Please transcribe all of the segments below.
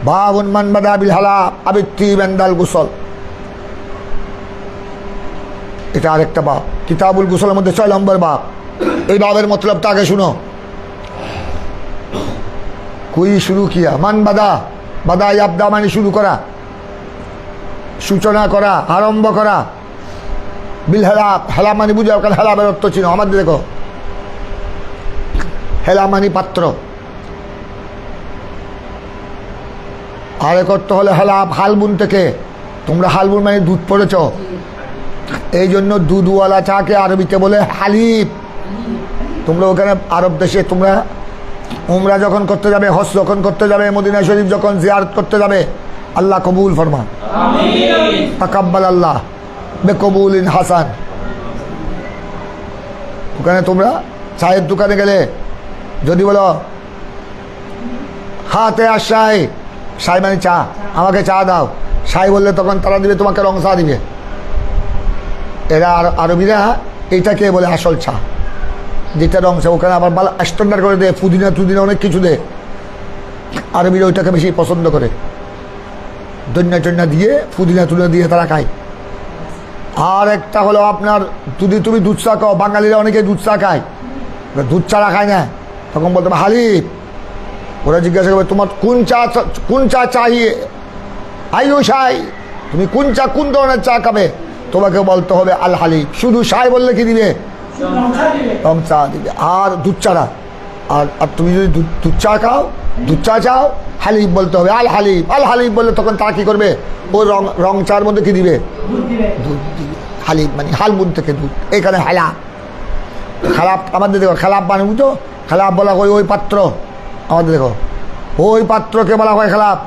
বাবুন মান বাদা বিল হালাব আবিত্তি বেন্দাল গুসল, এটা আরেকটা বাব, কিতাবুল গুসলের মধ্যে 6 নম্বর বাব। এই বাবের মতলবটা আগে শুনো। কুই শুরু কিয়া, মান বাদা, বাদা ইয়াবদা মানে শুরু করা, সূচনা করা, আরম্ভ করা। বিল হেলাব, হেলাব মানে বুঝাও, কারণ হেলাবের অর্থ চিনো। আমাদের দেখো হেলা মানে পাত্র, আরেক অর্থ হলে হেলাব হালবুন থেকে। তোমরা হালবুন মানে দুধ পড়েছ, এই জন্য দুধওয়ালা চাকে আরবিতে বলে হালিব। তোমরা ওখানে আরব দেশে তোমরা উমরা যখন করতে যাবে, হজ যখন করতে যাবে, মদিনা শরীফ যখন জিয়ারত করতে যাবে, আল্লাহ কবুল ফরমান, তাকাব্বাল আল্লাহ বেকবুলিন হাসান। ওখানে তোমরা চায়ের দোকানে গেলে যদি বলো হাতে আশাই, সাই মানে চা, আমাকে চা দাও, সাই বললে তখন তারা দিবে তোমাকে রং চা দিবে। এরা আরবিরা এইটাকে বলে আসল চা, যেটা রং চা। ওখানে আবার ভালো স্ট্যান্ডার্ড করে দেয়, পুদিনা টুদিনা অনেক কিছু দেয়। আরবিরা ওইটাকে বেশি পছন্দ করে, দন্যা টন্যা দিয়ে পুদিনা টুদিনা দিয়ে তারা খায়। আর একটা হলো আপনার যদি তুমি দুধ চা খাও, বাঙালিরা অনেকে দুধ চা খায়, দুধ চারা খায় না, তখন বলতে হবে হালিব। ওরা জিজ্ঞাসা করবে তোমার কোন চা চাহিয়ে, আইও সাই, তুমি কোন চা, কোন ধরনের চা খাবে, তোমাকে বলতে হবে আল হালিব। শুধু সাই বললে কি দিবে? রং চা দিবে। আর দুধ চারা, আর তুমি যদি দুধ চা খাও, দুধ চা চাও, হালিব বলতে হবে আল হালিব। আল হালিব বললে তখন তারা কি করবে? ওই রং চার মধ্যে কি দিবে? দুধ দিবে। হালিব মানে হালবুন থেকে দুধ, এখানে হেলাব। খালাপ আমাদের দেখো, খালাপ মানে বুঝো, খালাপ বলা হয় ওই পাত্র। আমাদের দেখো ওই পাত্রকে বলা হয় খালাপ,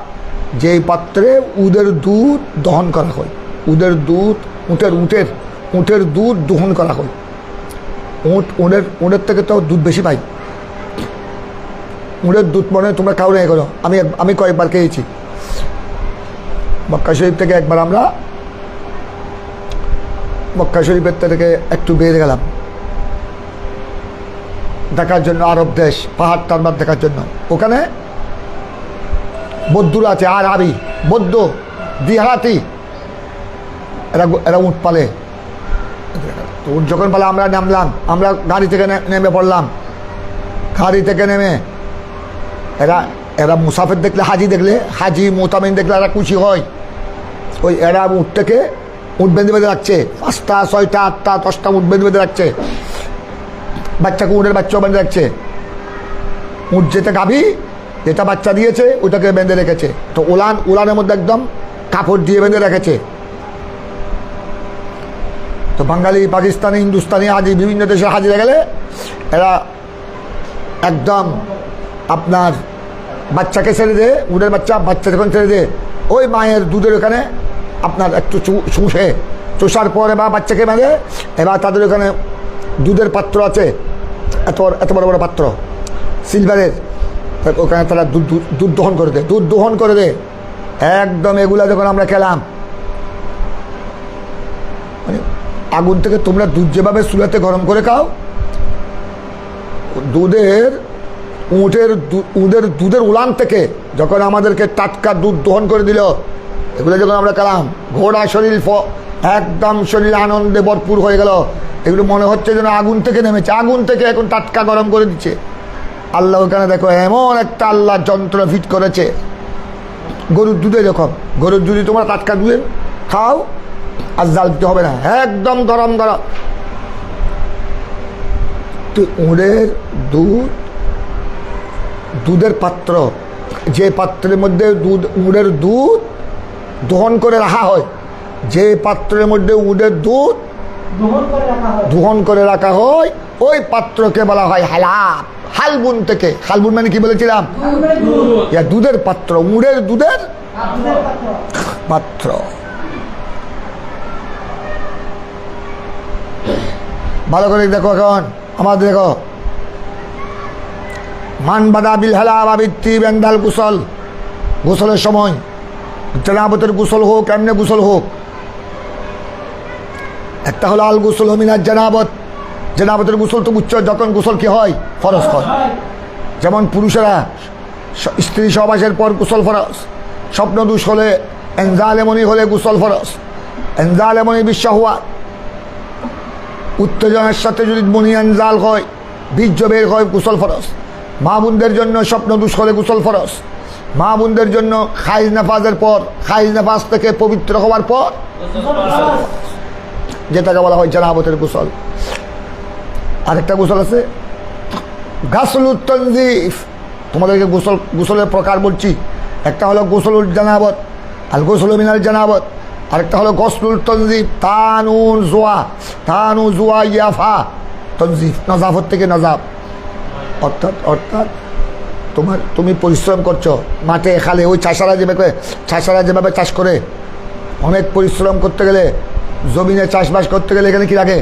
যেই পাত্রে উদের দুধ দহন করা হয়। উদের দুধ, উটের দুধ দহন করা হয়। উটের থেকে তো দুধ বেশি পাই। উটের দুধ মনে তোমরা কাউ নেই করো, আমি কয়েকবার খেয়েছি। মক্কা শরীফ থেকে একবার আমরা মক্কা শরীফের থেকে একটু বেরিয়ে গেলাম দেখার জন্য, আরব দেশ, পাহাড় টারবার দেখার জন্য। ওখানে বৌদ্ধরা আছে, আর আরবি বৌদ্ধ দিহারাতি, এরা উঠ পালে। তো উঠ যখন পালে আমরা নামলাম, আমরা গাড়ি থেকে নেমে পড়লাম। গাড়ি থেকে নেমে এরা মুসাফির দেখলে, হাজি দেখলে, হাজি মোতামিন দেখলে এরা খুশি হয়। ওই এরা উঠ থেকে উঠ বেঁধে বেঁধে রাখছে, 5টা 6টা 8টা 10টা উঠ বেঁধে বেঁধে রাখছে। বাচ্চাকে উঠের বাচ্চাও বেঁধে রাখছে। উঠ যেটা গাভী, যেটা বাচ্চা দিয়েছে ওটাকে বেঁধে রেখেছে। তো উলানের মধ্যে একদম কাপড় দিয়ে বেঁধে রেখেছে। তো বাঙালি, পাকিস্তানি, হিন্দুস্তানি হাজি, বিভিন্ন দেশের হাজিরা গেলে এরা একদম আপনার বাচ্চাকে ছেড়ে দেয়, উটের বাচ্চা যখন ছেড়ে দেয়, ওই মায়ের দুধের ওখানে আপনার একটু চুষার পর এবার বাচ্চাকে বেঁধে, এবার তাদের ওখানে দুধের পাত্র আছে, এত বড় বড় পাত্র সিলভারের, ওখানে তারা দুধ দহন করে দেয়। একদম এগুলা যখন আমরা খেলাম, মানে আগুন থেকে তোমরা দুধ যেভাবে চুলাতে গরম করে খাও, দুধের উলান থেকে যখন আমাদেরকে টাটকা দুধ দহন করে দিল, এগুলো যখন আমরা খেলাম, ঘোড়া শরীর একদম শরীর আনন্দে ভরপুর হয়ে গেল। এগুলো মনে হচ্ছে যেন আগুন থেকে নেমেছে, আগুন থেকে এখন টাটকা গরম করে দিচ্ছে। আল্লাহ ওখানে দেখো এমন একটা আল্লাহ যন্ত্র ফিট করেছে। গরুর দুধে যখন, গরুর দুধে তোমরা টাটকা দুধে খাও, আর জাল দিতে হবে না, একদম গরম গরম। তো উটের দুধের পাত্র, যে পাত্রের মধ্যে উটের দুধ দহন করে রাখা হয়, যে পাত্রের মধ্যে উটের দুধ দহন করে রাখা হয়, ওই পাত্রকে বলা হয় হালাব। হালবুন থেকে, হালবুন মানে কি বলেছিলাম? দুধের পাত্র, উটের দুধের পাত্র। ভালো করে দেখো, এখন আমাদের দেখো, মান বাদা বিল হালাব আবিত্তি বেন্দাল গুসল। গোসলের সময় জানাবতের গোসল হোক, এমনি গোসল হোক। একটা হলো আল গোসল মিনার জানাবত। জানাবতের গোসল তো বুঝছো, যখন গোসল কি হয়? ফরজ হয়। যেমন পুরুষেরা স্ত্রী সহবাসের পর গোসল ফরজ, স্বপ্ন দোষ হলে এনজাল এমনি হলে গোসল ফরজ, এনজাল এমনি বিশ্বাহুয়া, উত্তেজনার সাথে যদি মনি এনজাল হয়, বীর্য বের হয়, গোসল ফরজ। মা বোনদের জন্য স্বপ্ন দোষ হলে গোসল ফরজ। মা বোনদের জন্য খাইজ নাফাজের পর, খাইজ নাফাজ থেকে পবিত্র হওয়ার পর যেটাকে বলা হয় জানাবতের গোসল। আরেকটা গোসল আছে গাসলুত তনজিফ। তোমাদেরকে গোসলের প্রকার বলছি। একটা হলো গোসলুল জানাবত, আল গোসল মিনাল জানাবত। আরেকটা হলো গসলুল তনজিফ, তানুন জুয়া ইয়াফা তনজিফ, নজাফত থেকে নজাফ। অর্থাৎ তুমি পরিশ্রম করছো মাঠে খালে, ওই চাষারা যেভাবে চাষ করে, অনেক পরিশ্রম করতে গেলে, জমিনে চাষবাস করতে গেলে এখানে কি লাগে?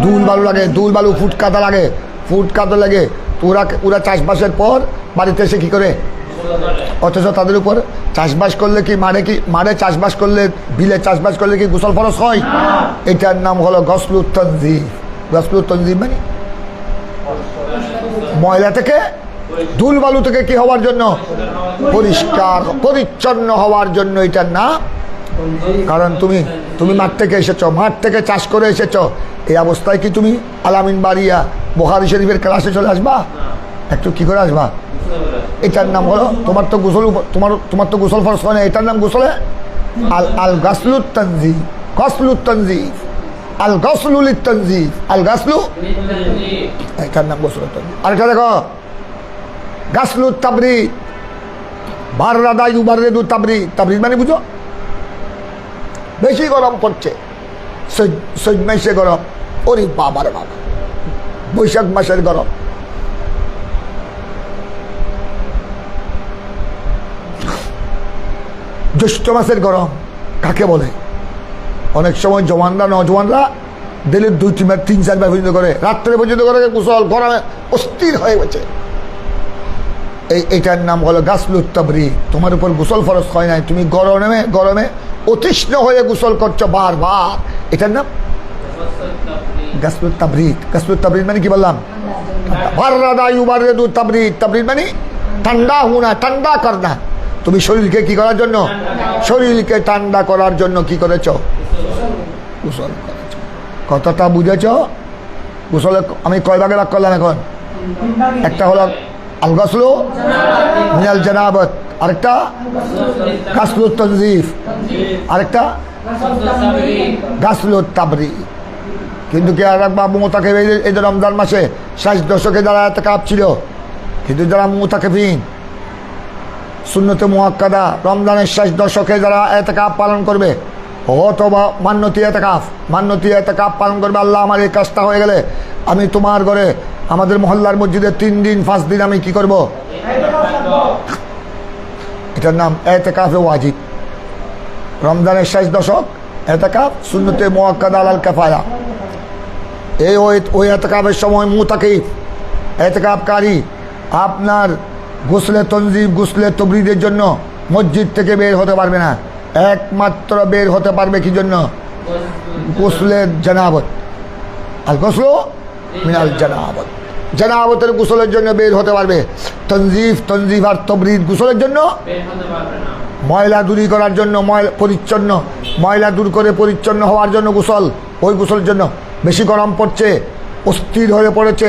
দুল বালু লাগে, দুল বালু ফুট কাদা লাগে। তো ওরা চাষবাসের পর বাড়িতে এসে কী করে? অথচ তাদের উপর চাষবাস করলে মাঠে চাষবাস করলে, বিলে চাষবাস করলে কি গোসল ফরজ হয়? এটার নাম হলো গসলুত তনজিফ। গসলুত তনজিফ মানে ময়লা থেকে, ধুল বালু থেকে কি হওয়ার জন্য? পরিষ্কার পরিচ্ছন্ন হওয়ার জন্য এটার নাম। কারণ তুমি মাঠ থেকে এসেছো, মাঠ থেকে চাষ করে এসেছো, এই অবস্থায় কি তুমি আলামিন বাড়িয়া বুখারী শরীফের ক্লাসে চলে আসবা? একটু কি করে আসবা? এটার নাম হলো, তোমার তো গোসল ফরজ হয় না, এটার নাম গোসলে আল গাসলুত তনজিফ। গসলুত তনজিফ, আল গসলুল তনজিফ, আল গাসলু, এটার নাম গোসল তনজিফ। আরেকটা দেখো গাসলুত তাবরিদ, বাররাদা ইউবাররিদু তাবরিদ। তাবরিদ মানে বুঝো? বেশি গরম পড়ছে, সৈদ মাসে গরম, ওরে বাবার বাবা, বৈশাখ মাসের গরম, জ্যৈষ্ঠ মাসের গরম কাকে বলে? অনেক সময় নজওয়ানরা দিলের 2-3 বার 3-4 বার পর্যন্ত করে, রাত্রে পর্যন্ত করে গোসল, গরমে অস্থির হয়ে গেছে। এইটার নাম হলো গাসলুত তাবরিদ। তোমার উপর গোসল ফরজ হয় নাই, তুমি গরমে অতৃষ্ণ হয়ে গোসল করছো বারবার, এটার নাম গাসলুত তাবরিদ। গাসলুত তাবরিদ মানে কি বললাম? বাররাদা ইউবাররিদু তাবরিদ। তাবরিদ মানে ঠান্ডা হোনা, ঠান্ডা করনা। তুমি শরীরকে কি করার জন্য? শরীরকে ঠান্ডা করার জন্য কি করেছো? গোসল করেছো। কথাটা বুঝেছ? গোসলে আমি কয় ভাগে ভাগ করলাম এখন? একটা হলো আল গসলু মিনাল জানাবত, আরেকটা গাসলুত তনজিফ, আরেকটা গাসলুত তাবরিদ। কিন্তু কে আর বাবু মোতাকেফ, এই যে রমজান মাসে 60 দশকে যারা ইতিকাফ ছিল, কিন্তু যারা মুতাকিফিন সুন্নতে মুআক্কাদা, রমজানের 60 দশকে যারা ইতিকাফ পালন করবে, অথবা মান্যতি ইতিকাফ পালন করবে, আল্লাহ আমার এই কাজটা হয়ে গেলে আমি তোমার ঘরে, আমাদের মহল্লার মসজিদে 3 দিন 5 দিন আমি কি করব? এটার নাম ইতিকাফে ওয়াজিব। রমজানের 60 দশক ইতিকাফ, সুন্নতে মুআক্কাদা আলাল কিফায়া। ওই ইতিকাফের সময় মুতাকিফ ইতিকাফকারী আপনার গোসলে তনজিফ, গোসলে তবরিদের জন্য মসজিদ থেকে বের হতে পারবে না। একমাত্র বের হতে পারবে কি জন্য? গোসলে জানাবত। আর গোসল মিনাল জানাবত, জানাবতের গোসলের জন্য বের হতে পারবে। তনজিফ আর তবরিদ গোসলের জন্য, ময়লা দূরী করার জন্য, ময়লা দূর করে পরিচ্ছন্ন হওয়ার জন্য গোসল। ওই গোসলের জন্য বেশি গরম পড়ছে, অস্থির হয়ে পড়েছে,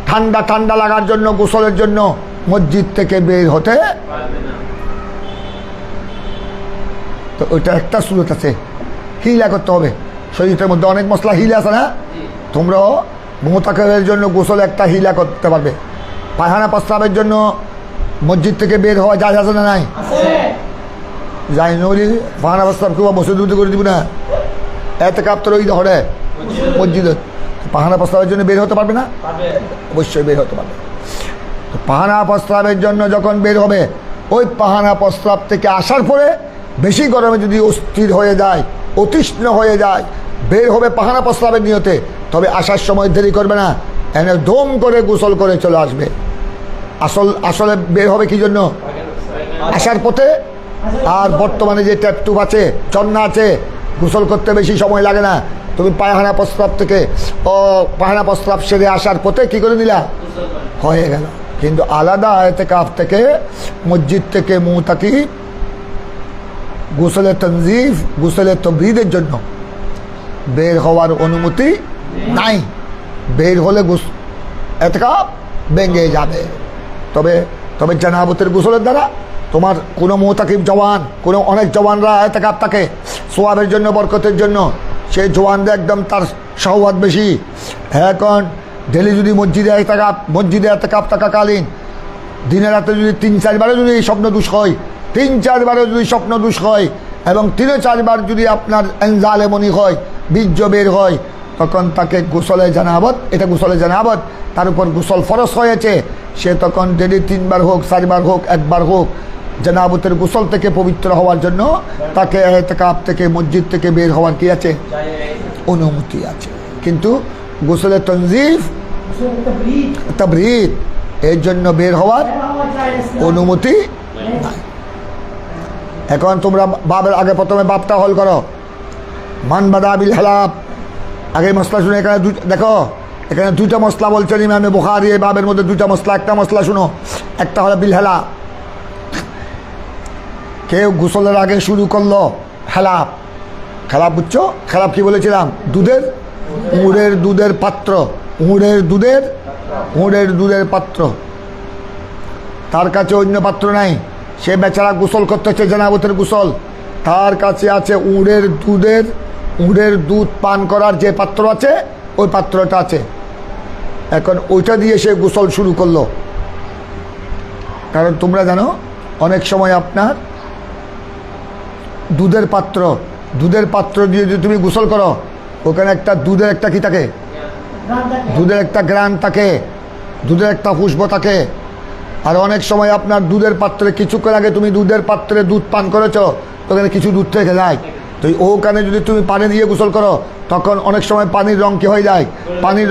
ঠান্ডা লাগার জন্য গোসলের জন্য মসজিদ থেকে বের হতে। তো ওইটা একটা সুরত আছে, হিলা করতে হবে। শরীরের মধ্যে অনেক মশলা হিলা আছে না? তোমরাও মুতাকিফের জন্য গোসল একটা হিলা করতে পারবে। পায়খানা প্রস্রাবের জন্য মসজিদ থেকে বের হওয়া যায় আছে না? নাই যাই নলি পায়খানা প্রস্রাব কেউ মসজিদ করে দিব না। ইতিকাফ তোর ওই ধরে মসজিদে পায়খানা প্রস্রাবের জন্য বের হতে পারবে না? অবশ্যই বের হতে পারবে। পায়খানা প্রস্রাবের জন্য যখন বের হবে, ওই পায়খানা প্রস্রাব থেকে আসার পরে বেশি গরমে যদি অস্থির হয়ে যায়, অতৃষ্ণ হয়ে যায়, বের হবে পায়খানা প্রস্রাবের নিয়তে, তবে আসার সময় দেরি করবে না, এনে দম করে গোসল করে চলে আসবে। আসলে বের হবে কি জন্য? আসার পথে। আর বর্তমানে যে ট্যাপ টিউব আছে, চন্না আছে, গোসল করতে বেশি সময় লাগে না। তুমি পায়খানা প্রস্রাব থেকে পায়খানা প্রস্রাব সেরে আসার পথে কি করে নিলা? হয়ে গেল। কিন্তু আলাদা এতেকাফ থেকে, মসজিদ থেকে মুতাকিব গোসলে তনজিফ, গোসলে তবরিদের জন্য বের হওয়ার অনুমতি নাই। বের হলে এতেকাফ ভেঙে যাবে। তবে তবে জানাবতের গোসলের দ্বারা তোমার কোনো মুতাকিব জওয়ান, কোনো অনেক জওয়ানরা এতেকাফ থাকে সোয়াবের জন্য, বরকতের জন্য, সেই জওয়ানদের একদম তার সহবত বেশি। এখন ডেলি যদি মসজিদে এতেকাফ থাকাকালীন দিনে রাতে যদি 3-4 বারও যদি স্বপ্ন দুষ হয়, 3-4 বারও যদি স্বপ্ন দুষ হয়, এবং 3-4 বার যদি আপনার এনজালে মনি হয়, বীর্য বের হয়, তখন তাকে গোসলে জানাবত, এটা গোসলে জানাবত, তার উপর গোসল ফরজ হয়েছে। সে তখন ডেলি 3 বার হোক, 4 বার হোক, 1 বার হোক, জানাবতের গোসল থেকে পবিত্র হওয়ার জন্য তাকে এতেকাফ থেকে, মসজিদ থেকে বের হওয়ার কি আছে? অনুমতি আছে। কিন্তু গোসলে তনজিফ, তাবরিদ, এর জন্য বের হওয়ার অনুমতি নাই। এখন তোমরা বাবের আগে প্রথমে বাপটা হল করো। মান বাদা বিল হালাব, আগে মশলা শুনে, এখানে দেখো এখানে 2টা মশলা বলছেন ইমামে বুখারী এই বাবের মধ্যে, 2টা মশলা। একটা মশলা শুনো, একটা হলো বিল হেলা। কেউ গোসলের আগে শুরু করলো হেলাপ। খেলাপ বুঝছো? খেলাপ কি বলেছিলাম? উঁড়ের দুধের পাত্র, উঁড়ের দুধের পাত্র, তার কাছে অন্য পাত্র নাই। সে বেচারা গোসল করতেছে জানাবতের গোসল, তার কাছে আছে উঁড়ের দুধ পান করার যে পাত্র আছে, ওই পাত্রটা আছে। এখন ওইটা দিয়ে সে গোসল শুরু করলো। কারণ তোমরা জানো অনেক সময় আপনার দুধের পাত্র দিয়ে যদি তুমি গোসল করো, ওখানে একটা দুধের একটা কি থাকে? দুধের একটা গ্রান থাকে, দুধের একটা খুশবু থাকে। আর অনেক সময় আপনার দুধের পাত্রে, কিছুক্ষণ আগে তুমি দুধের পাত্রে দুধ পান করেছো, ওখানে কিছু দুধ থেকে যায়। তো ওখানে যদি তুমি পানি দিয়ে গোসল করো, তখন অনেক সময় পানির রং কি হয়ে যায়? পানির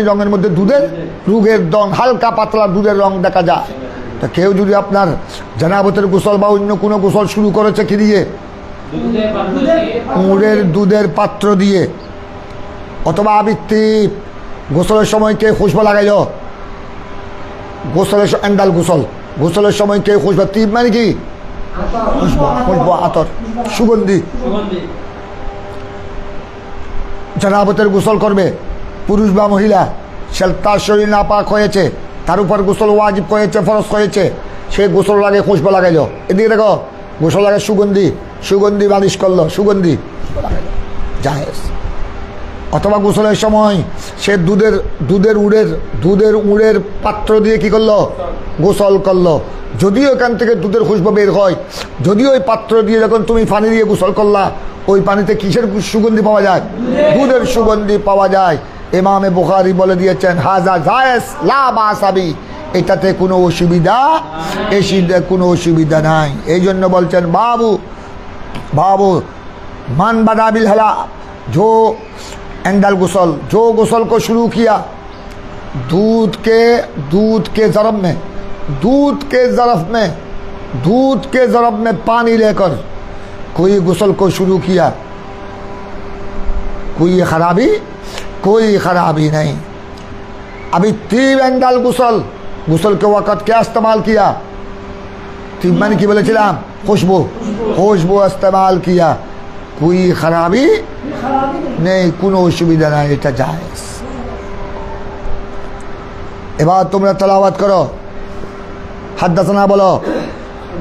রঙের মধ্যে দুধের রুগের রং, হালকা পাতলা দুধের রং দেখা যায়। তা কেউ যদি আপনার জানাবতের গোসল বা অন্য কোনো গোসল শুরু করেছে কি দিয়ে? উঁড়ের দুধের পাত্র দিয়ে, অথবা আবৃত্তি গোসলের সময় কে খুশবু লাগাইল, গোসলের সময় কে খুশবু, তিব মানে কি? খুশবু, আতর, সুগন্ধি। জানাবতের গোসল করবে পুরুষ বা মহিলা, তার শরীর নাপাক হয়েছে, তার উপর গোসল ওয়াজিব হয়েছে, ফরজ হয়েছে, সে গোসল লাগে খুশবু লাগাইল। এদিকে দেখো, গোসল লাগে সুগন্ধি বালিশ করলো, সুগন্ধি জায়েজ। অথবা গোসলের সময় সে দুধের উঁড়ের পাত্র দিয়ে কি করলো? গোসল করলো। যদিও এখান থেকে দুধের খুশবু বের হয়, যদিও ওই পাত্র দিয়ে যখন তুমি পানি দিয়ে গোসল করলা, ওই পানিতে কিসের সুগন্ধি পাওয়া যায়? দুধের সুগন্ধি পাওয়া যায়। ইমামে বুখারী বলে দিয়েছেন হাজা জায়েজ লা বাসাবি, এটাতে কোনো অসুবিধা নাই। এই জন্য বলছেন बाबू मन बदा बिल हला, जो एंडल गुसल, जो गुसल को शुरू किया दूध के ज़रफ़ में पानी लेकर कोई गुसल को शुरू किया, कोई खराबी नहीं। अभी तीब एंडल गुसल के वक़्त क्या इस्तेमाल किया? तीब मैंने की बोले चिलाम खुशबू इस्तेमाल किया, कोई खराबी नहीं, কোনো অসুবিধা নাই, এটা জায়েজ। এবার তোমরা তেলাওয়াত করো, হাদ্দাসানা বলো।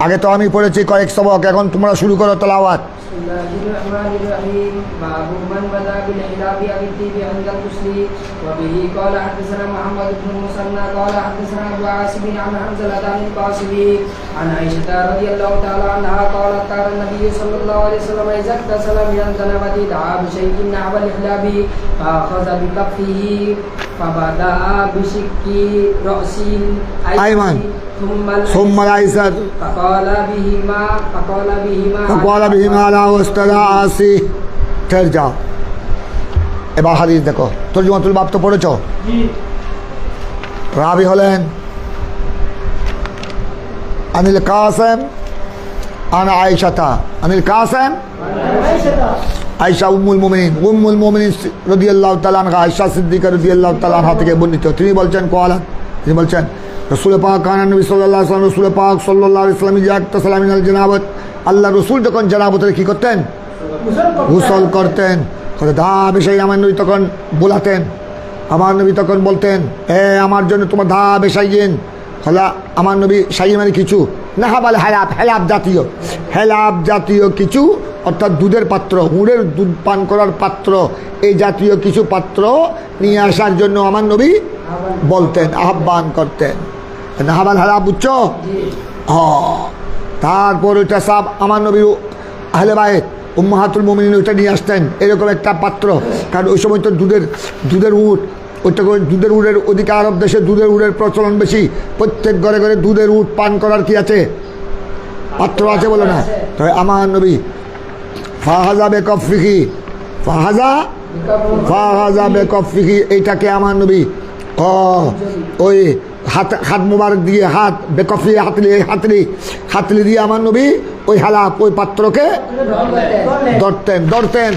আগে তো আমি পড়েছি কয়েক সবক, এখন তোমরা শুরু করো তেলাওয়াত। باب من بدا بالحلاب او الطيب عند الغسل وبه قال حدثنا محمد بن المثنى قال حدثنا ابو عاصم عن حنظله عن القاسمي عن عائشه رضي الله تعالى عنها قالت كان النبي صلى الله عليه وسلم اذا اغتسل من الجنابه دعا بشيء نحو الحلاب فاخذ بكفه فبدا بشق راسه الايمن ثم الايسر فقال بهما على وسط راسه। ठहर जाओ। এবার হাদিস দেখো, তরজমাতুল বাব তো পড়েছো। রাবি হলেন আনিল কাসেম আন আয়েশাতা, আনিল কাসেম আয়েশা উম্মুল মুমিনিন রাদিয়াল্লাহু তাআলা আনহা, আয়েশা সিদ্দিকা রাদিয়াল্লাহু তাআলা আনহা থেকে বর্ণিত। তিনি বলছেন তিনি বলছেন রসুল পাক কানা নবী সাল্লাল্লাহু আলাইহি ওয়াসাল্লাম রসুল পাক সাল্লাল্লাহু আলাইহি ওয়াসাল্লাম ইয়াগতাসাল মিনাল জানাবত, আল্লাহ রসুল যখন জানাবতের কী করতেন? গোসল করতেন। দা বেশাই আমার নবী তখন বোলাতেন, আমার নবী তখন বলতেন আমার জন্য তোমার দা বেশাইয়েন। হলা আমার নবী সাই মানে কিছু না হাবাল হেলাপ, হেলাপ জাতীয়, হেলাপ জাতীয় কিছু, অর্থাৎ দুধের পাত্র, উড়ের দুধ পান করার পাত্র, এই জাতীয় কিছু পাত্র নিয়ে আসার জন্য আমার নবী বলতেন, আহ্বান করতেন। নাহাবাল হেলাপ বুঝছো? তারপর ওইটা সব আমার নবী আহলে বাইত উম্মাহাতুল মুমিনিন ওইটা নিয়ে আসতেন, এরকম একটা পাত্র। কারণ ওই সময় তো দুধের উট, ওইটা করে দুধের উটের ওদিকে আরব দেশে দুধের উটের প্রচলন বেশি, প্রত্যেক ঘরে ঘরে দুধের উট পান করার কি আছে? পাত্র আছে, বলো না? তবে আমার নবী ফাহাজা বেকফিহি, ফাহাজা বেকফিহি, এইটাকে আমার নবী ওই হাত মুবারক দিয়ে, হাত বেকফি হাতলি দিয়ে আমার নবী ওই হালাপ ওই পাত্রকে ধরতেন।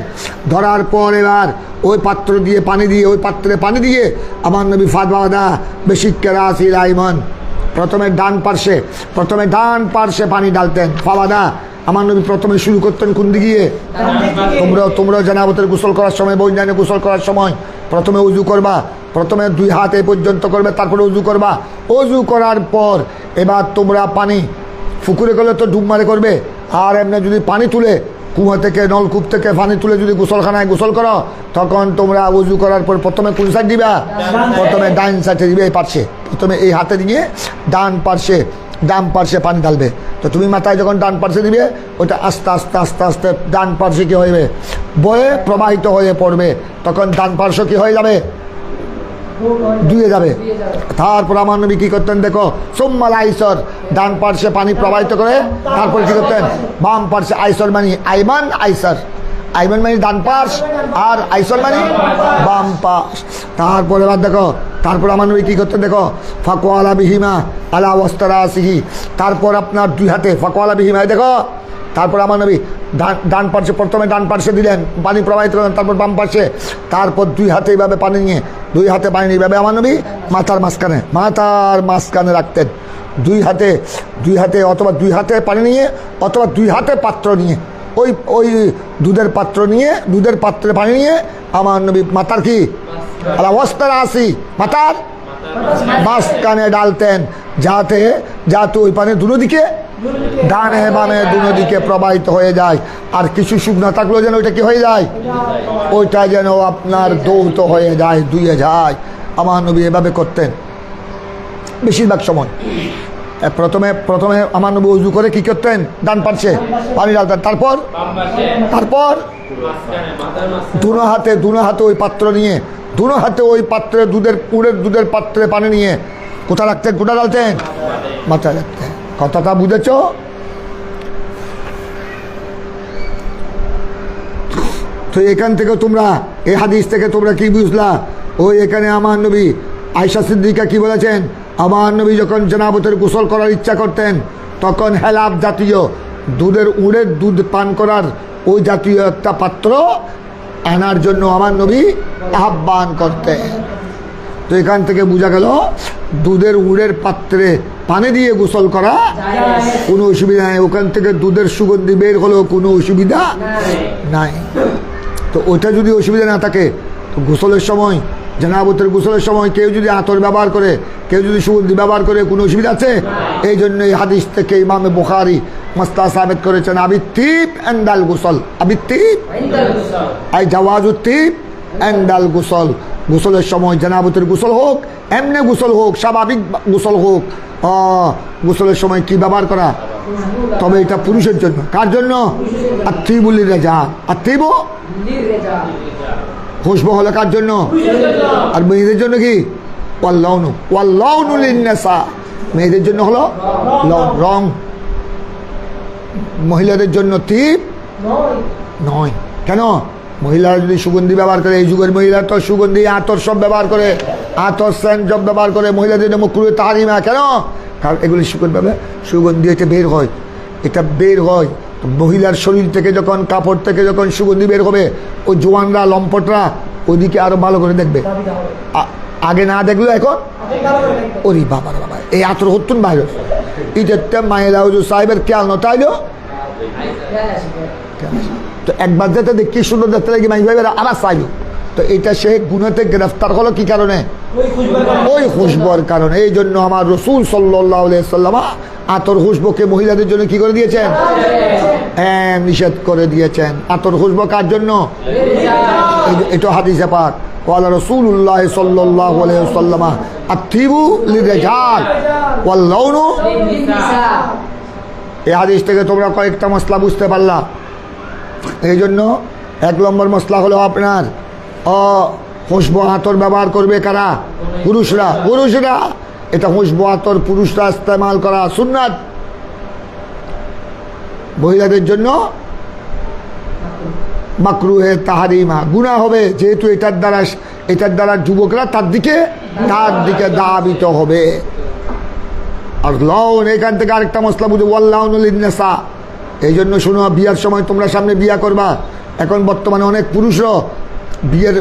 ধরার পর এবার ওই পাত্র দিয়ে পানি দিয়ে, ওই পাত্রে পানি দিয়ে আমার নবী ফাদওয়াদা বেশিক্কে রাসিল আইমান, প্রথমে ডান পার্শ্বে পানি ডালতেন। ফাওয়াদা আমার নবী প্রথমে শুরু করতেন কোন দিকে? তোমরা জানাবতের গোসল করার সময়, বৈজ্ঞানিক গোসল করার সময় প্রথমে উজু করবা, প্রথমে 2 হাত এই পর্যন্ত করবে, তারপরে উজু করবা। উজু করার পর এবার তোমরা পানি পুকুরে গেলে তো ডুব মারে করবে, আর এমনি যদি পানি তুলে কুয়া থেকে, নলকূপ থেকে পানি তুলে যদি গোসলখানায় গোসল করো, তখন তোমরা উজু করার পর প্রথমে কোন সাইড দিবা? প্রথমে ডান সাইডে দিবে, এই পার্শ্বে, প্রথমে এই হাতে দিয়ে ডান পার্শ্বে পানি ঢালবে। তো তুমি মাথায় যখন ডান পার্শ্বে দিবে, ওটা আস্তে আস্তে ডান পার্শ্বে কী হয়ে বয়ে প্রবাহিত হয়ে পড়বে, তখন ডান পার্শ্ব কী হয়ে যাবে? ধুয়ে যাবে। তারপর আমার নবী কী করতেন দেখো, সোম্মাল আইসর, ডান পার্শ্বে পানি প্রবাহিত করে তারপরে কী করতেন? বাম পার্শ্বে, আইসর মানে আইমান, আইমান মানে ডান পাশ, আর আইসর মানে বাম পাশ। তারপরে এবার দেখো, তারপর আমার নবী কী করতেন দেখো, ফাকওয়ালা বিহিমা আলা ওয়াস্তারা আসিহি, তারপর আপনার 2 হাতে ফাকওয়ালা বিহিমায় দেখো, তারপর আমার নবী ডান পার্শ্বে, প্রথমে ডান পার্শ্বে দিলেন পানি প্রবাহিত করলেন, তারপর বাম পার্শ্বে, তারপর 2 হাতে এইভাবে পানি নিয়ে, 2 হাতে পানি এইভাবে আমার নবী মাথার মাঝখানে রাখতেন। 2 হাতে অথবা 2 হাতে পানি নিয়ে, অথবা 2 হাতে পাত্র নিয়ে, ওই দুধের পাত্রে পানি নিয়ে আমার নবী মাথার কি অবস্থার আসি মাথার মাঝখানে ডালতেন, যাতে ওই পানি দুদিকে, ডানে বামে দুদিকে প্রবাহিত হয়ে যায়। আর কিছু শুকনা থাকলেও যেন ওইটা কি হয়ে যায়, ওইটা যেন আপনার দৌত হয়ে যায়, ধুয়ে যায়। আমার নবী এভাবে করতেন বেশিরভাগ সময়। প্রথমে আমার নবী উজু করে কি করতেন? ডান পার্শ্বে পানি ডালতেন, তারপর দুনো হাতে ওই পাত্র নিয়ে, দুনো হাতে ওই পাত্রে দুধের পাত্রে পানি নিয়ে কোথায় রাখতেন? কোথায় ডালতেন? মাথায় রাখতেন। কথাটা বুঝেছ? তো এখান থেকে তোমরা, এই হাদিস থেকে তোমরা কি বুঝলা? ওই এখানে আমার নবী আয়েশা সিদ্দিকা কি বলেছেন? আমার নবী যখন জানাবতের গোসল করার ইচ্ছা করতেন, তখন হেলাপ জাতীয় উড়ের দুধ পান করার ওই জাতীয় একটা পাত্র আনার জন্য আমার নবী আহ্বান করতেন। তো এখান থেকে বোঝা গেল দুধের উড়ের পাত্রে পানি দিয়ে গোসল করা কোনো অসুবিধা নেই। ওখান থেকে দুধের সুগন্ধি বের হলেও কোনো অসুবিধা নাই। তো ওইটা যদি অসুবিধা না থাকে, তো গোসলের সময়, জানাবতের গোসলের সময় কেউ যদি আতর ব্যবহার করে, কেউ যদি সুগন্ধি ব্যবহার করে, কোনো অসুবিধা আছে? এই জন্য এই হাদিস থেকে ইমামে বুখারী মাসলা সাবেত করেছেন আবিত্তিব এন্দাল গোসল, আবিত্তিব আই জাওয়াজুত্তিব এন্দাল গোসল। গোসলের সময় জানাবতের গোসল হোক, এমনি গোসল হোক, স্বাভাবিক গোসল হোক, গোসলের সময় কি ব্যবহার করা? তবে এটা পুরুষের জন্য। কার জন্য? আত্তিবুল রেজা, আত্তিব খুশবু হলো কার জন্য? আর মেয়েদের জন্য কি? ওয়াল্লাউনু লিন্নাসা, মেয়েদের জন্য হলো রং, মহিলাদের জন্য তিব নয়। কেন? মহিলারা যদি সুগন্ধি ব্যবহার করে, এই যুগের মহিলা তো সুগন্ধি আতর সব ব্যবহার করে, আতর সেন্ট সব ব্যবহার করে, মহিলাদের মুখরুয়ে তাহারিমা। কেন? কারণ এগুলি সুগন্ধি এটা বের হয়, এটা বের হয় মহিলার শরীর থেকে, যখন কাপড় থেকে যখন সুগন্ধি বের হবে, ওই জোয়ানরা লম্পটরা ওইদিকে আরো ভালো করে দেখবে। আগে না দেখলো এখন ওরে বাবা বাবা, এই আতর হতুন বাইরে ইটের মাইলা হুজুর সাহেবের খেয়াল নতাইলো তো একবার যেতে দেখি সুন্দর দেখতে লাগি মাই ভাইবের আবার চাইলো। তো এটা সে গুনাতে গ্রেফতার হলো কি কারণে? ওই খুশবুর কারণে। এই জন্য আমার রসুল সাল্লাল্লাহু আলাইহি ওয়াসাল্লাম আতর খুশবুকে মহিলাদের জন্য কি করে দিয়েছেন? হ্যাঁ, নিষেধ করে দিয়েছেন। আতর খুশবু কার জন্য? এটা হাদিসে পাক ওয়ালা রাসূলুল্লাহ সাল্লাল্লাহু আলাইহি ওয়াসাল্লাম আতিবু লিরিজাল ওয়াল লাউনু লিনিসা। এই হাদিস থেকে তোমরা কয়েকটা মশলা বুঝতে পারলা। এই জন্য 1 নম্বর মশলা হলো আপনার খুশবু আতর ব্যবহার করবে কারা? পুরুষরা। পুরুষরা এটা খুশবু আতর পুরুষরা ইস্তেমাল করা সুন্নাত। মহিলাদের জন্য মাকরুহে তাহারিমা, গুনাহ হবে, যেহেতু এটার দ্বারা যুবকরা তার দিকে দাবিত হবে। আর লাউন, এখান থেকে আরেকটা মশলা বুঝে ওয়াল্লাউনুল লিন্নাসা। এই জন্য শোনো, বিয়ার সময় তোমরা সামনে বিয়া করবা, এখন বর্তমানে অনেক পুরুষরা বিয়ের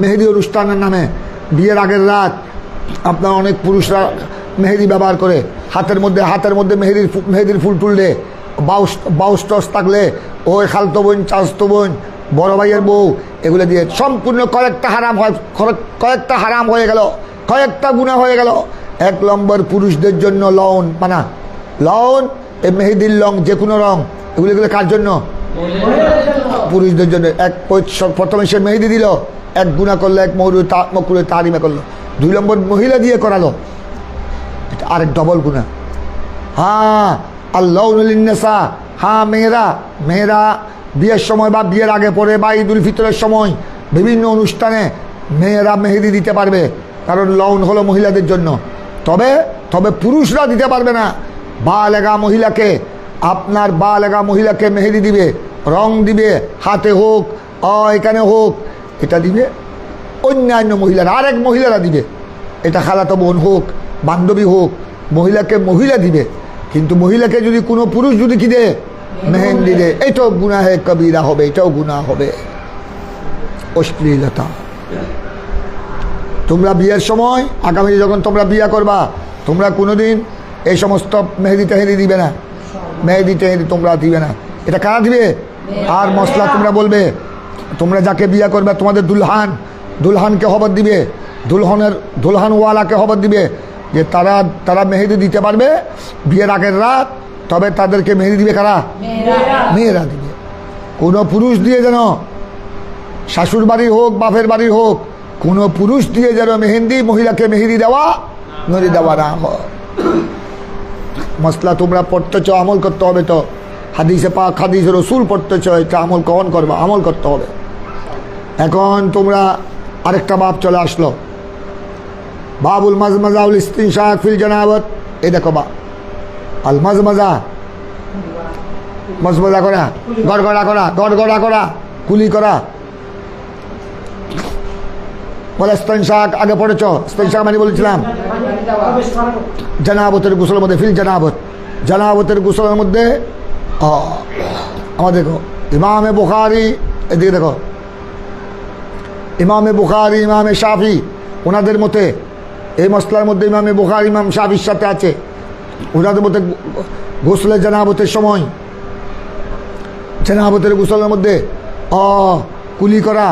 মেহেদি অনুষ্ঠানের নামে বিয়ের আগের রাত আপনার অনেক পুরুষরা মেহেদি ব্যবহার করে, হাতের মধ্যে মেহেদির ফুল তুললে, বাউস টস থাকলে, ওই খালতো বোন, চাচতো বোন, বড় ভাইয়ের বউ, এগুলো দিয়ে সম্পূর্ণ কয়েকটা হারাম হয়ে গেল, কয়েকটা গুনাহ হয়ে গেল। 1 নম্বর পুরুষদের জন্য লউন মানা। লউন এই মেহেদির রং, যে কোনো রং, এগুলো কার জন্য? পুরুষদের জন্য। প্রথমে সে মেহেদি দিল, 1 গুনাহ করলো, 1 মকরুহে তাহরিমা করলো। 2 নম্বর মহিলা দিয়ে করালো, এটা আরেক ডবল গুনাহ। হ্যাঁ, আল্লাউনুল লিন্নাসা। হ্যাঁ, মেয়েরা বিয়ের সময় বা বিয়ের আগে পরে বা ঈদুল ফিতরের সময় বিভিন্ন অনুষ্ঠানে মেয়েরা মেহেদি দিতে পারবে, কারণ লউন হলো মহিলাদের জন্য। তবে পুরুষরা দিতে পারবে না। বালেগা মহিলাকে মেহেদি দিবে, রং দিবে, হাতে হোক এখানে হোক, এটা দিবে অন্যান্য মহিলারা, আরেক মহিলারা দিবে। এটা খালাতো বোন হোক, বান্ধবী হোক, মহিলা দিবে। কিন্তু মহিলাকে যদি কোনো পুরুষ যদি কি দেয়, মেহেন্দি দেয়, এটাও গুনাহে কবিরা হবে, এটাও গুনাহ হবে, অশ্লীলতা। তোমরা বিয়ের সময়, আগামী যখন তোমরা বিয়ে করবা, তোমরা কোনোদিন এই সমস্ত মেহেদি টেহেদি দিবে না, মেহেদি টেহেদি তোমরা দিবে না। এটা কারা দিবে? আর মশলা তোমরা বলবে, তোমরা যাকে বিয়ে করবে তোমাদের দুলহানকে খবর দিবে, দুলহানওয়ালাকে খবর দিবে যে তারা মেহেদি দিতে পারবে বিয়ের আগের রাত, তবে তাদেরকে মেহেদি দিবে কারা? মেয়েরা দিবে। কোনো পুরুষ দিয়ে যেন, শাশুর বাড়ির হোক বাপের বাড়ির হোক, কোনো পুরুষ দিয়ে যেন মহিলাকে মেহেদি দেওয়া না হয়। মশলা তোমরা পড়তেছ, আমল করতে হবে। তো হাদিসে পাক, হাদিসে রসুল পড়তেছ, এটা আমল কখন করবা? আমল করতে হবে। এখন তোমরা আরেকটা বাব চলে আসলো, বাবুল মাজমাজা উল ইস্তিনশাক ফিল জানাবত। এই দেখো বা আল মাজমাজা করা, গড়গড়া করা, কুলি করা। বলে ইস্তিনশাক আগে পড়েছ, ইস্তিনশাক মানে বলেছিলাম জানাবতের গোসলের মধ্যে, ফিল জানাবতের গোসলের মধ্যে। আমাদের দেখো ইমামে বুখারী, এদিকে দেখো ইমামে বুখারী, ইমামে শাফি, ওনাদের মতে এই মশলার মধ্যে ইমামে বুখারী, ইমাম শাফির সাথে আছে। ওনাদের মতে গোসলের জানাবতের সময়, জানাবতের গোসলের মধ্যে কুলি করা,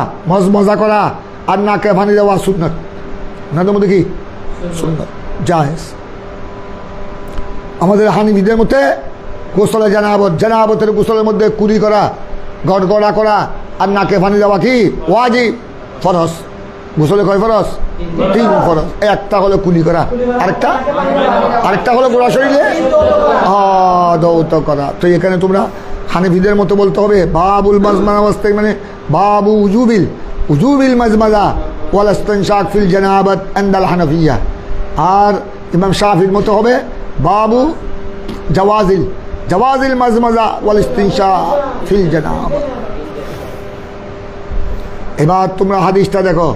মজা করা আর নাকে পানি দেওয়া সুন্নাত। ওনাদের মধ্যে কি সুন্নাত, জায়েজ। আমাদের হানিফিদের মতে গোসলে জানাবতের গোসলের মধ্যে কুলি করা, গড়গড়া করা আর নাকে পানি দেওয়া কি ওয়াজিব, ফরজ। গোসলে কয় ফরজ? 3 ফরজ। একটা হলো কুলি করা, আরেকটা হলো গোড়া শরীরে দৌত করা। তো এখানে তোমরা হানিফিদের মতো বলতে হবে বাবুল মাজমাজা অবস্থায়, মানে বাবু উজুবিল মাজমাজা ওয়াল ইস্তিনশাক ফিল জানাবাত ইনদাল হানাফিয়া। আর ইমাম শাফির মতো হবে বাবু জাওয়াজিল মাজমাজা ওয়াল ইস্তিনশাক ফিল জানাবাত। এবার তোমরা হাদিসটা দেখো।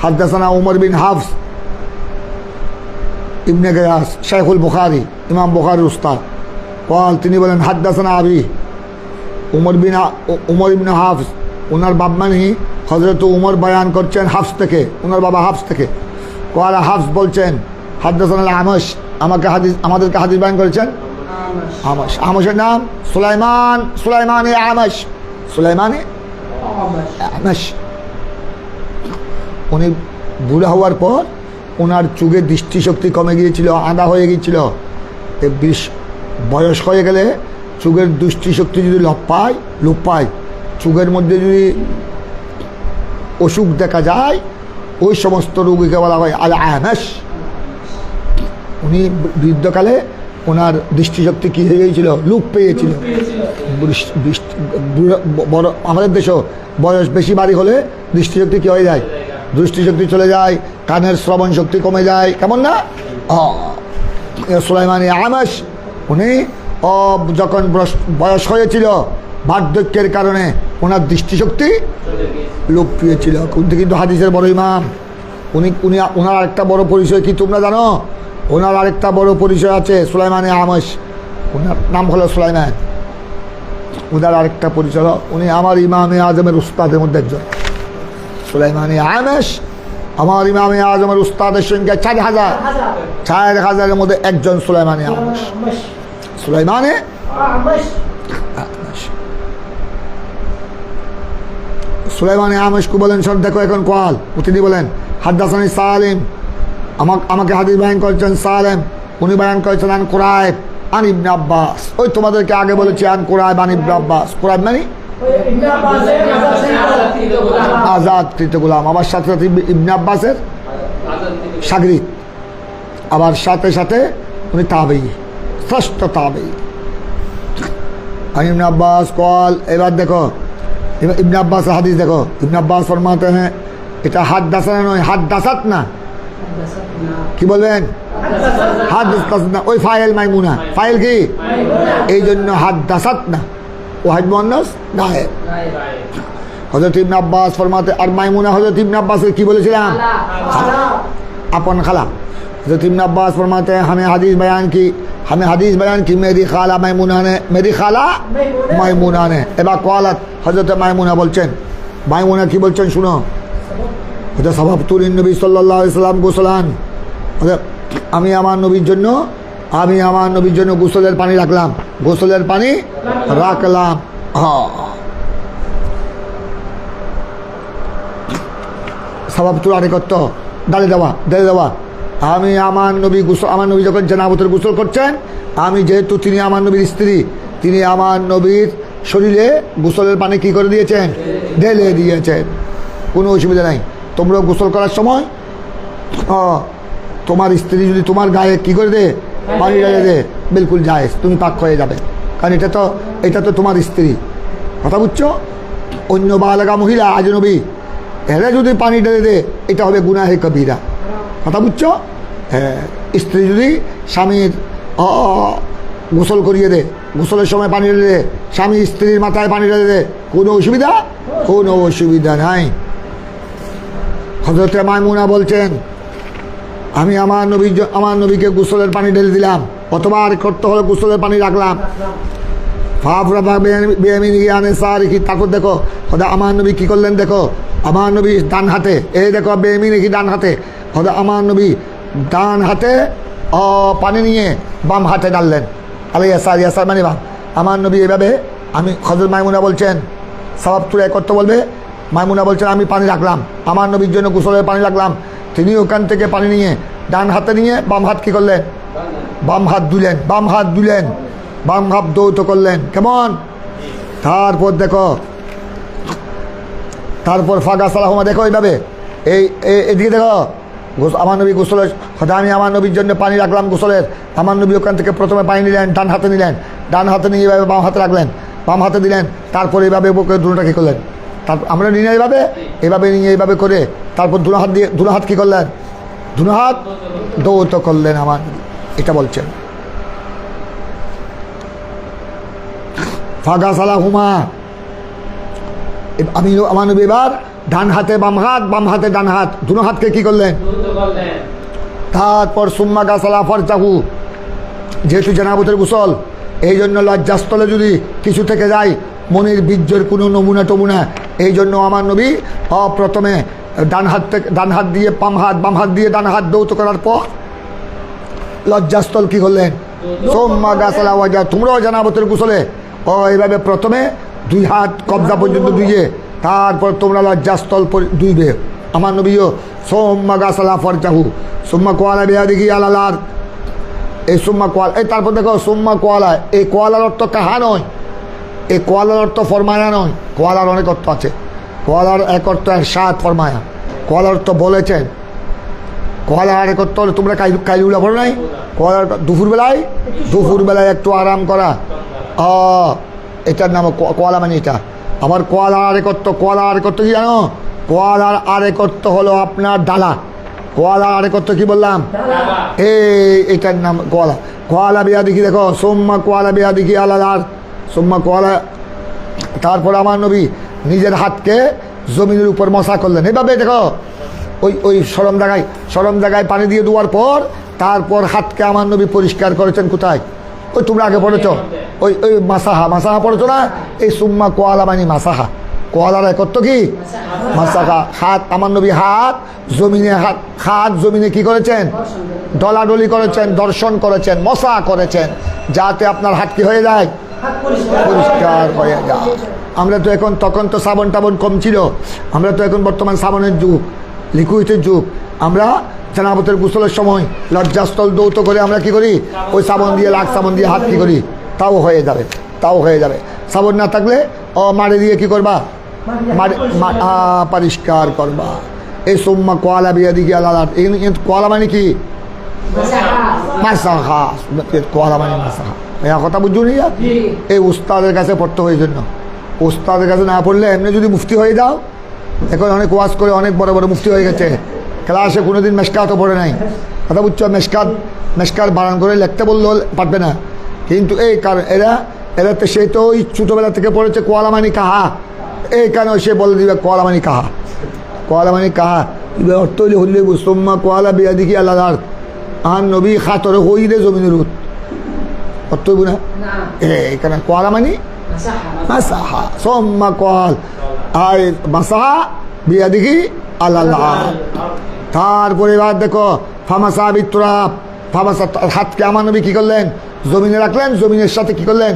হাদদাসানা উমর বিন হাফস ইবনে গিয়াস শাইখুল বুখারী, ইমাম বুখারীর উস্তাদ। তিনি বলেন হাদদাসানা আবি, উমর ইবনে হাফস, ওনার বাপ মানে হযরত উমর বয়ান করছেন হাফস থেকে, ওনার বাবা হাফস থেকে। কোয়ালা হাফস বলছেন হাদ্দাসানা আ'মাশ, আমাদেরকে হাদিস বয়ান করেছেন আ'মাশ। আ'মাশের নাম সুলাইমান, সুলাইমান আ'মাশ, সুলাইমান আ'মাশ। উনি বুড়া হওয়ার পর ওনার চোখের দৃষ্টিশক্তি কমে গিয়েছিল, আঁধা হয়ে গিয়েছিল। বয়স হয়ে গেলে চোখের দৃষ্টিশক্তি যদি লোপ পায়, চোখের মধ্যে যদি অসুখ দেখা যায়, ওই সমস্ত রোগীকে বলা হয় আল আ'মাশ। উনি বৃদ্ধকালে ওনার দৃষ্টিশক্তি কী হয়ে গিয়েছিল, লোপ পেয়েছিল। বড় আমাদের দেশেও বয়স বেশি বাড়ি হলে দৃষ্টিশক্তি কী হয়ে যায়, দৃষ্টিশক্তি চলে যায়, কানের শ্রবণ শক্তি কমে যায়, কেমন না? সুলাইমান আ'মাশ উনি যখন বয়স হয়েছিল, বার্ধক্যের কারণে ওনার দৃষ্টিশক্তি লোপ পেয়েছিল। কিন্তু হাদিসের বড় ইমাম ওনার আরেকটা বড় পরিচয় কি তোমরা জানো? ওনার আরেকটা বড় পরিচয় আছে, সুলাইমান আ'মাশ। ওনার নাম হলো সুলাইমান। ওনার আরেকটা পরিচয়, উনি আমার ইমামে আজমের উস্তাদের মধ্যে একজন। সুলাইমান আ'মাশ আমার ইমামে আজমের উস্তাদের সংখ্যা 4,000-এর মধ্যে একজন সুলাইমান আ'মাশ। সুলাইমান আ'মাশ, সুলাইমান আ'মাশকে বলেন সব দেখো এখন কোয়াল। তিনি বলেন হাদ্দাসানি সালিম, আমাকে হাদিস বয়ান করেছেন সালেম, উনি বয়ান করেছেন আন কুরাইব আন ইবনে আব্বাস। ওই তোমাদেরকে আগে বলেছি আন কুরাইব আন ইবনে আব্বাস। কুরাইব মানে আজাদকৃত গোলাম, আবার সাথে সাথে ইবনে আব্বাসের শাগরিদ, আবার সাথে সাথে উনি তাবেঈ, শ্রেষ্ঠ তাবেঈ। ইবনে আব্বাস কল। এবার দেখো ইবনে আব্বাস হাদিস দেখো, ইবনে আব্বাস ফরমাতে হ্যাঁ এটা হাদ্দাসানা নয়, হাদ্দাসাত না, কি বলবেন? হাদ্দাসাত না, ওই ফাইল মাইমুনা, ফাইল কি? এই জন্য হাদ্দাসাত না, ওয়াহিদ মুআন্নাস গায়েব। হযরত ইবনে আব্বাস ফরমাতে, আর মাইমুনা হযরত ইবনে আব্বাসের কি বলেছিলাম? আপন খালা। हज़रत इब्न अब्बास फरमाते हैं हमें हदीस बयान की मेरी खाला मैमुना ने, मेरी खाला मैमुना ने। एबार कवालत हज़रत मैमुना बोलছেন, मैमुना কি বলছেন শুনো। হযরত সাহাবাতুল নবী সাল্লাল্লাহু আলাইহি সাল্লাম গোসলান, আমি আমার নবীর জন্য গোসলের পানি রাখলাম, গোসলের পানি রাখলাম। সাহাবাতুল আরেকত্ব ডালে দেওয়া আমি আমার নবী যখন জানাবতের গোসল করছেন, আমি যেহেতু তিনি আমার নবীর স্ত্রী, তিনি আমার নবীর শরীরে গোসলের পানি কি করে দিয়েছেন? ঢেলে দিয়েছেন। কোনো অসুবিধা নাই। তোমরা গোসল করার সময় তোমার স্ত্রী যদি তোমার গায়ে কি করে দে, পানি ঢেলে দে, বিলকুল জায়েজ, তুমি পাক হয়ে যাবে। কারণ এটা তো তোমার স্ত্রী, কথা বুঝছো? অন্য বালাগা মহিলা আজনবী এরা যদি পানি ঢেলে দে, এটা হবে গুনাহে কবিরা, কথা বুঝছো? হ্যাঁ, স্ত্রী যদি স্বামীর গোসল করিয়ে দে, গোসলের সময় পানি ঢেলে দে, স্বামী স্ত্রীর মাথায় পানি ঢেলে দে, কোনো অসুবিধা নাই। হযরত মাইমুনা বলছেন, আমি আমার নবীকে গোসলের পানি ঢেলে দিলাম, কতবার করতে হলো গোসলের পানি রাখলাম। তারপর দেখো আমার নবী কি করলেন, দেখো আমার নবী ডান হাতে, এই দেখো বেমিনি কি ডান হাতে, আমার নবী ডান হাতে পানি নিয়ে বাম হাতে ডাললেন। ইয়াসার মানে বাম। আমার নবী এভাবে, আমি হযরত মাইমুনা বলছেন, সওয়াব তুলে করতে বলবে। মাইমুনা বলছেন আমি পানি রাখলাম, আমার নবীর জন্য গোসলের পানি রাখলাম। তিনি ওখান থেকে পানি নিয়ে ডান হাতে নিয়ে বাম হাত কি করলেন? বাম হাত ধুলেন, বাম হাত দৌত করলেন, কেমন? তারপর দেখো, তারপর ফাগা সালাহুমা, দেখো এইভাবে, এদিকে দেখো আমার নবী গোসলের, আমি আমার নবীর জন্য পানি রাখলাম গোসলের। আমার নবী ওখান থেকে প্রথমে পানি নিলেন, ডান হাতে নিয়ে এইভাবে বাম হাতে রাখলেন, বাম হাতে দিলেন, তারপর এইভাবে বুকে দুটোটা কী করলেন? তারপর আমরা নিয়ে এইভাবে নিয়ে এইভাবে করে তারপর দুনো হাত কী করলেন? দুনো হাত দৌত করলেন আমার, এটা বলছেন। ফাগা সালাহুমা, আমি আমার নবী এবার ডান হাতে বাম হাতে ডান হাত, দুনো হাতকে কি করলেন? তারপর সুম্মা গাসালা ফরজাহু, যেহেতু জানাবতের গোসল, এই জন্য লজ্জাস্থলে যদি কিছু থেকে যায়, মনের বীর্যের কোনো নমুনা, এই জন্য আমার নবী প্রথমে ডান হাত দিয়ে বাম হাত দিয়ে ডান হাত দৌত করার পর লজ্জাস্থল কি করলেন? সোম্মা গাছালা ওয়াজা, তোমরাও জানাবতের গোসলে এইভাবে প্রথমে 2 হাত কবজা পর্যন্ত ধুইয়ে তারপর তোমরা লজ্জাস্থল ধুইবে। আমার নবীও সোম্মা গাছালা ফরজাহু সোম্মা কোয়ালা বেয়া দেখি আলালার, এই সোম্মা কোয়ালা, এই তারপর দেখো সোম্মা কোয়ালা, এই কোয়ালার অর্থ কাহা নয়, এই কোয়ালার অর্থ ফরমায়া নয়, কোয়ালার অনেক অর্থ আছে। কোয়ালার এক অর্থ সাত ফরমায়া, কোয়ালার অর্থ বলেছেন, কোয়ালার আরেক অর্থ হলে তোমরা কাইলুলা পড়ো নাই, কোয়ালার দুপুরবেলায় একটু আরাম করা, এটার নাম কোয়ালা মানে এটা। আবার কোয়ালার আরেক অর্থ কি জানো? কোয়ালার আরেক অর্থ হলো আপনার ডালা। কোয়ালার আরেক অর্থ কি বললাম? এটার নাম কোয়ালা। কোয়ালা বিয়া দেখি, দেখো সোম্মা কোয়ালা বিয়া দেখি আলালার সোম্মা কোয়ালা। তারপর আমার নবী নিজের হাতকে জমিনের উপর মশা করলেন এভাবে, দেখো ওই সরম জায়গায় পানি দিয়ে দেওয়ার পর তারপর হাতকে আমার নবী পরিষ্কার করেছেন। কোথায়? ওই তোমরা আগে পড়েছ, ওই মাসাহা পড়েছো না? এই সুম্মা কোয়ালা মানে মাসাহা। কোয়ালার এক অর্থ কি? মাসাহা। হাত, আমার নবী হাত জমিনে কি করেছেন? ডলাডলি করেছেন, দর্শন করেছেন, মশা করেছেন, যাতে আপনার হাত কি হয়ে যায়? পরিষ্কার হয়ে যায়। আমরা তো এখন, তখন তো সাবন টাবন কম ছিল, আমরা তো এখন বর্তমান সাবনের যুগ, লিকুইডের যুগ। আমরা জানাবতের গোসলের সময় লজ্জাস্থল দৌত করে আমরা কি করি? ওই সাবন দিয়ে, লাখ সাবন দিয়ে হাত কি করি? তাও হয়ে যাবে। সাবন না থাকলে মাড়ে দিয়ে কি করবা? পরিষ্কার করবা। এই সোম্মা কোয়ালা বিয়া দিকে আলাদা। কোয়ালা মানে কি? মাসাহা। কোয়ালা মানে মাসাহা। কথা বুঝছো নি? এই উস্তাদের কাছে পড়তে হয়, জন্য উস্তাদের কাছে না পড়লে এমনি যদি মুফতি হয়ে যাও, এখন অনেক ওয়াজ করে অনেক বড় বড় মুফতি হয়ে গেছে, ক্লাসে কোনোদিন মেশকাতও পড়ে নাই। কথা বুঝছো? মেশকাত বানান করে লিখতে বললেও পারবে না। কিন্তু এই কারণ এরা তো সে তো ওই ছোটোবেলা থেকে পড়েছে কোয়ালা মানে কাহা, এই কারণে সে বলে দিবে কোয়ালা মানে কাহা। অর্থ হইলে সোম্মা কোয়ালা বিয়া দেখি আল্লাহর আহান নবী খাতরে হই রে জমিনের উত অর্থ হইব না? এইখানে কোয়ালা মানে মাসাহা, সোম্মা কোয়াল আর মাসাহা বিয়া দেখি আল্লাহ। তারপরে এবার দেখো ফামাসা বিত্রাপ, হাতকে আমার নবী কি করলেন? জমিনে রাখলেন, জমিনের সাথে কি করলেন?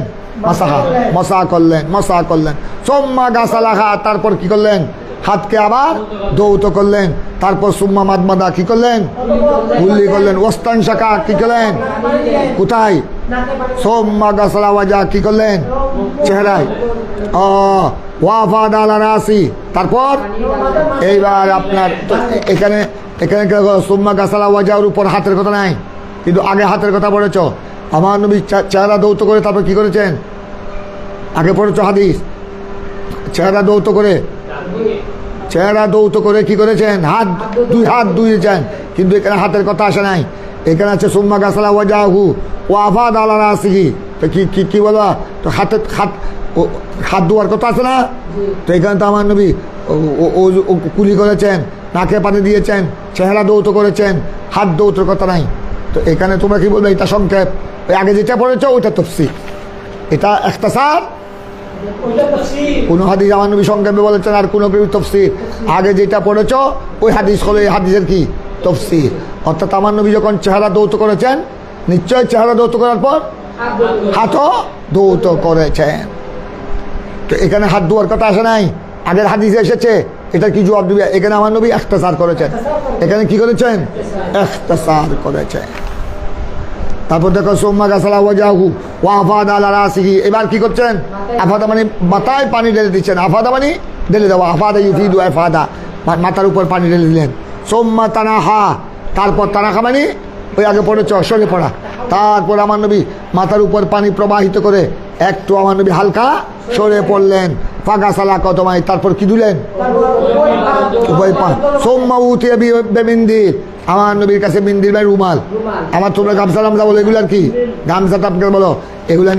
মশা করলেন। সোম্মা গাছালাহা, তারপর কি করলেন? হাতকে আবার দৌত করলেন। তারপর সুম্মা মাদমাদা কি করলেন? গুল্লি করলেন। ওস্তান শাখা কি করলেন? কোথায়? সোম্মা গাছালা ওয়াজা কি করলেন? চেহারায়। ওয়াফাদ আলা রাসি, তারপর এইবার আপনার এখানে সুম্মা গাছালা ওয়াজার উপর হাতের কথা নাই, কিন্তু আগে হাতের কথা পড়েছ। আমার নবী চেহারা দৌত করে তারপর কি করেছেন? আগে পড়েছ হাদিস, চেহারা দৌত করে কি করেছেন? দুই হাত ধুয়েছেন, কিন্তু এখানে হাতের কথা আসে নাই। এখানে আছে সুম্মা গাছালা ওয়াজাহু ওয়াফাদ আলা রাসিহি। তো কি বলবা? তো হাত ধোয়ার কথা আছে না? তো এখানে তো আমার নবী কুলি করেছেন, নাকে পানি দিয়েছেন, চেহারা দৌত করেছেন, হাত দৌতের কথা নাই। তো এখানে তোমরা কি বলবে? এটা সংক্ষেপ। ওই আগে যেটা পড়েছ ওইটা তফসির, এটা ইখতিসার। কোনো হাদিস আমার নবী সংক্ষেপে বলেছেন, আর কোনো কেউ তফসির। আগে যেটা পড়েছ ওই হাদিস হলো এই হাদিসের কি? তফসির। অর্থাৎ আমার নবী যখন চেহারা দৌত করেছেন, নিশ্চয় চেহারা দৌত করার পর হাতও দৌত করেছেন। তো এখানে হাত ধোয়ার কথা আসে নাই, আগের হাদিসে এসেছে। এটা কি জবাব দিবে? এখানে আমার নবী ইখতিসার করেছেন। এখানে কি করেছেন? ইখতিসার করেছেন। তারপর দেখো সোম্মা গাছালা ওয়াজাহু ওয়াফাদ আলা রাসিহি। এবার কি করছেন? আফাদা মানে মাথায় পানি ঢেলে দিচ্ছেন। আফাদা মানে ঢেলে দেওয়া, আফাদা ইউফিদু আফাদা, মাথার উপর পানি ঢেলে দিলেন। সোম্মা তানাহা, তারপর তানাহা মানে ওই আগে পড়েছ সরে পড়া। তারপর আমার নবী মাথার উপর পানি প্রবাহিত করে একটু আমার নবী হালকা সরে পড়লেন। ফাগাসালা কতমাই, তারপর কি দিলেন? উভয় পা। সোম্মা উঠিয়ে বেমিন্দির, আমার নবীর কাছে মিন্দির ভাই রুমাল। আমার তোমরা গামছা টামছা বলো, এগুলার কি? গামছা টামকা বলো, এগুলা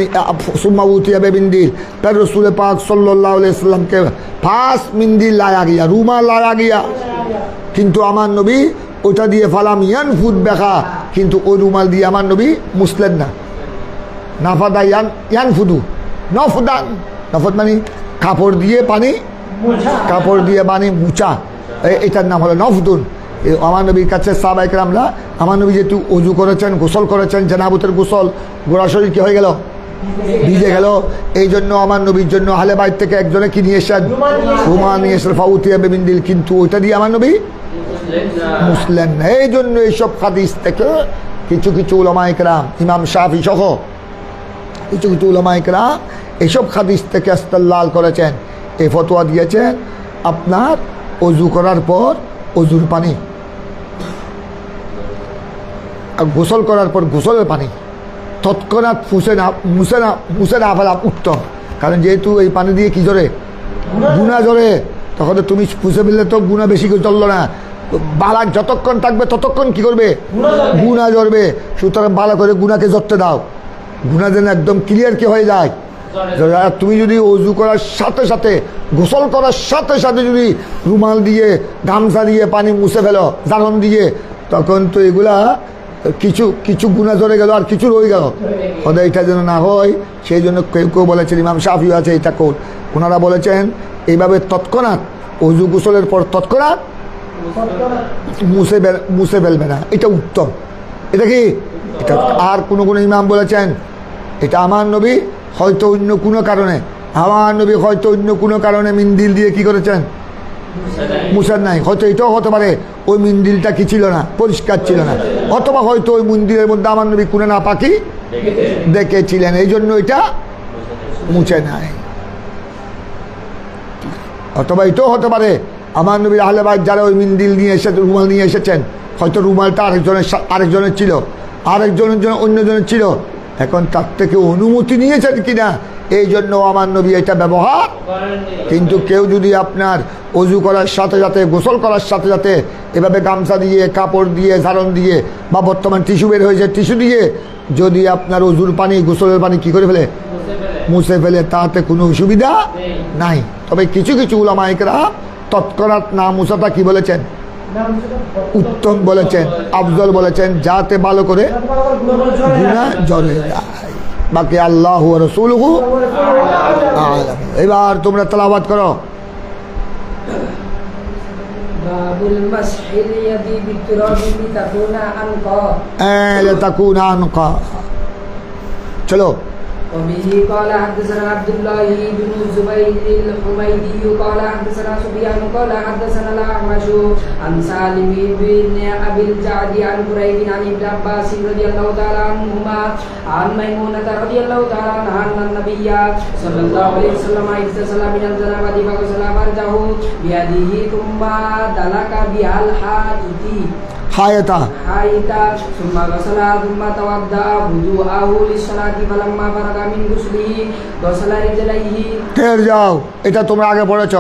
সুম্মা উঠিয়ে বেমিন্দির। তার রসুল পাক সাল্লাল্লাহু আলাইহি সাল্লামকে ফাঁস মিন্দির লায়া গিয়া, রুমাল লায়া গিয়া, কিন্তু আমার নবী ওটা দিয়ে ফালাম ইয়ানফুদ বেখা, কিন্তু ওই রুমাল দিয়ে আমার নবী মুসলেন না। নাফাদা ইয়ানফুদু নফদান, নফদ মানে কাপড় দিয়ে পানি মুছা। এটার নাম হলো নফদুন। আমার নবীর কাছে সাহাবায়ে কেরামরা, আমার নবী যেহেতু অজু করেছেন, গোসল করেছেন, জানাবতের গোসল, গোড়া শরীর কী হয়ে গেল, ভিজে গেল, এই জন্য আমার নবীর জন্য আহলে বাইত থেকে একজনে কি নিয়ে এসেছেন, রুমাল নিয়ে এসেছেন, ফাউতিয়া বিমিন্দিল, কিন্তু ওইটা দিয়ে আমার নবী মুসলেন না। এই জন্য এইসব হাদিস থেকে কিছু কিছু উলামায়ে কেরাম, ইমাম শাফি সহ কিছু কিছু উলামায়ে কেরাম এইসব হাদিস থেকে ইস্তেদলাল করেছেন, এই ফতোয়া দিয়েছেন আপনার অজু করার পর অজুর পানি, আর গোসল করার পর গোসলের পানি তৎক্ষণাৎ মুছে না ফেলা উত্তম। কারণ যেহেতু এই পানি দিয়ে কি জড়ে, গুণা জড়ে, তখন তো তুমি পুষে ফেললে তো গুণা বেশি করে চললো না, বালা যতক্ষণ থাকবে ততক্ষণ কি করবে, গুণা জড়বে। সুতরাং ভালো করে গুণাকে জড়তে দাও, গুণা যেন একদম ক্লিয়ার কি হয়ে যায়। আর তুমি যদি অজু করার সাথে সাথে, গোসল করার সাথে সাথে যদি রুমাল দিয়ে, গামছা দিয়ে পানি মুছে ফেলো, জারণ দিয়ে, তখন তো এগুলা কিছু কিছু গুণা জড়ে গেল আর কিছু রয়ে গেল। হয়তো এটা যেন না হয়, সেই জন্য কেউ কেউ বলেছেন, ইমাম শাফিও আছে এটা কোল, ওনারা বলেছেন এইভাবে তৎক্ষণাৎ অজু গোসলের পর তৎক্ষণাৎ মুছে ফেলবে না, এটা উত্তম। এটা কি, এটা আর কোনো ইমাম বলেছেন এটা আমার নবী হয়তো অন্য কোনো কারণে, আমার নবী হয়তো অন্য কোনো কারণে মিন্দিল দিয়ে কি করেছেন, মুছার নাই। হয়তো এটাও হতে পারে ওই মিন্দিলটা কি ছিল না, পরিষ্কার ছিল না, অথবা হয়তো ওই মন্দিরের মধ্যে আমার নবী কোনো না পাখি দেখেছিলেন, এই জন্য এটা মুছে নাই। অথবা এটাও হতে পারে আমার নবীর আহলে বাইত যারা ওই মিন্দিল নিয়ে এসে রুমাল নিয়ে এসেছেন, হয়তো রুমালটা আরেকজনের ছিল, আরেকজনের জন্য অন্যজনের ছিল, এখন তার থেকে অনুমতি নিয়েছেন কিনা, এই জন্য আমার নবী এটা ব্যবহার। কিন্তু কেউ যদি আপনার অজু করার সাথে সাথে, গোসল করার সাথে সাথে এভাবে গামছা দিয়ে, কাপড় দিয়ে, ঝাড়ন দিয়ে, বা বর্তমান টিস্যু বের হয়েছে টিস্যু দিয়ে যদি আপনার অজুর পানি, গোসলের পানি কি করে ফেলে, মুছে ফেলে, তাতে কোনো অসুবিধা নাই। তবে কিছু কিছু উলামায়ে কেরাম তৎক্ষণাৎ না মুছাটা কি বলেছেন, উত্তম বলেছেন, আফজল বলেছেন, যাতে ভালো করে গুনাহ জড়ে যায়। বাকি আল্লাহু ওয়া রাসূলুহু আ'লাম। এবার তোমরা তেলাওয়াত করো। বাবুল মাসহিল ইয়াদি বিতুরাবি লিতাকুনা আনকা, লিতাকুনা আনকা। চলো। وبه قال حدثنا عبد الله بن الزبير الحميدي قال حدثنا سفيان قال حدثنا الأعمش عن سالم بن أبي الجعد عن قريب عن ابن عباس رضي الله تعالى عنهما عن ميمونة رضي الله تعالى عنها أن النبي صلى الله عليه وسلم اغتسل من الجنابة فغسل فرجه بيده ثم دلك بها الحائط ثم غسل ثم توضأ وضوءه للصلاة فلما فرغ من غسله غسل رجليه। ঠের যাও, এটা তোমরা আগে পড়েছ,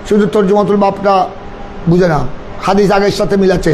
শুধু তরজমাতুল বাপটা বুঝে নাও, হাদিস আগের সাথে মিলাচ্ছে।